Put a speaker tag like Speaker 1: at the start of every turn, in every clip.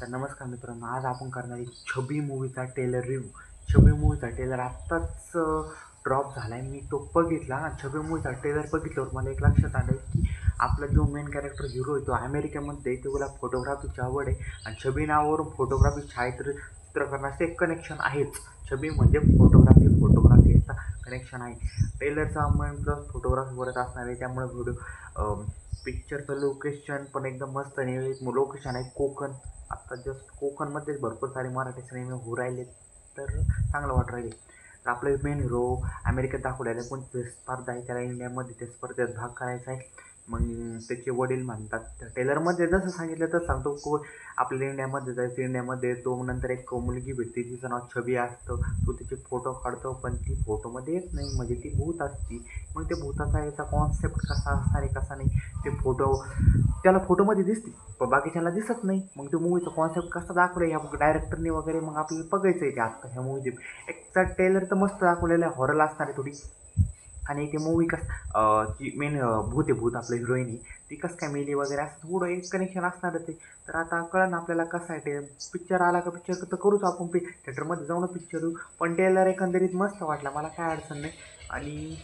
Speaker 1: तर नमस्कार मित्रांनो, आज आपण करणार आहे छबी मूव्हीचा टेलर रिव्ह्यू. छबी मूव्हीचा टेलर आत्ताच ड्रॉप झाला आहे. मी तो बघितला. छबी मूव्हीचा टेलर बघितल्यावर मला एक लक्षात आलं की आपला जो मेन कॅरेक्टर हिरो आहे तो अमेरिकेमध्ये आहे. त्याला फोटोग्राफीची आवड आहे आणि छबी नावावरून फोटोग्राफी चित्रकरणाचं एक कनेक्शन आहेच. छबी म्हणजे फोटोग्राफी याचा कनेक्शन आहे. टेलरचा मेन प्लस फोटोग्राफीवरच असणार आहे. त्यामुळे व्हिडिओ पिक्चरचं लोकेशन पण एकदम मस्त आणि लोकेशन आहे कोकण. आत्ता जस्ट कोकणमध्येच भरपूर सारे मराठी सिनेमे होऊ राहिले, तर चांगलं वाटू राहिले. तर आपले मेन हिरो अमेरिकेत दाखवलेला आहे, कोणती स्पर्धा आहे त्याला इंडियामध्ये त्या स्पर्धेत भाग करायचा आहे. मग त्याचे वडील म्हणतात, त्या टेलरमध्ये जसं सांगितलं तर सांगतो आपल्याला इंडियामध्ये जायचं. इंडियामध्ये तो नंतर एक मुलगी भेटते, तिचं नाव छबी असतं. तो तिचे फोटो काढतो, पण ती फोटोमध्ये येत नाही, म्हणजे ती भूत असती. मग ते भूताचा याचा कॉन्सेप्ट कसा असणार आहे कसा नाही, ते फोटो त्याला फोटोमध्ये दिसते पण बाकीच्याला दिसत नाही. मग तो मूवीचा कॉन्सेप्ट कसा दाखवला या डायरेक्टरने वगैरे, मग आपल्याला बघायचं आहे ते आत्ता ह्या मूवीचे. एकचा टेलर तर मस्त दाखवलेला आहे, हॉरर असणार आहे थोडी. आणि ती मूवी जी मेन भूत आपलं हिरोईन आहे, ती कसं काय मेली वगैरे असं थोडं एक कनेक्शन असणारच आहे. तर आता कळलं ना आपल्याला कसं आहे ते. पिक्चर आला का पिक्चर तर करूच आपण थिएटरमध्ये जाऊन पिक्चर येऊ. पण टेलर एकंदरीत मस्त वाटला मला, काय अडचण नाही. आणि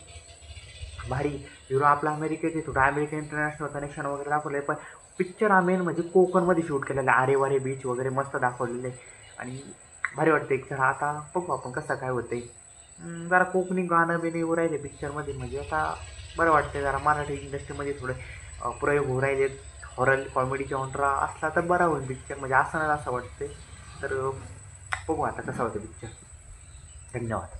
Speaker 1: भारी हिरो आपला अमेरिकेत आहे, थोडं अमेरिकन इंटरनॅशनल कनेक्शन वगैरे दाखवलं आहे. पण पिक्चर हा मेन म्हणजे कोकणमध्ये शूट केलेला आहे. आरेवारे बीच वगैरे मस्त दाखवलेलं आहे आणि भारी वाटतं एक. चला आता बघू आपण कसं काय होतं आहे. जरा कोकणी गाणं बिणं येऊ राहिले पिक्चरमध्ये, म्हणजे आता बरं वाटतं जरा. मराठी इंडस्ट्रीमध्ये थोडे प्रयोग होऊ राहिलेत. हॉरर कॉमेडी जॉनरा असला तर बरा होईल पिक्चर, म्हणजे असं नाही असं वाटते. तर बघू आता कसं होतं पिक्चर. धन्यवाद.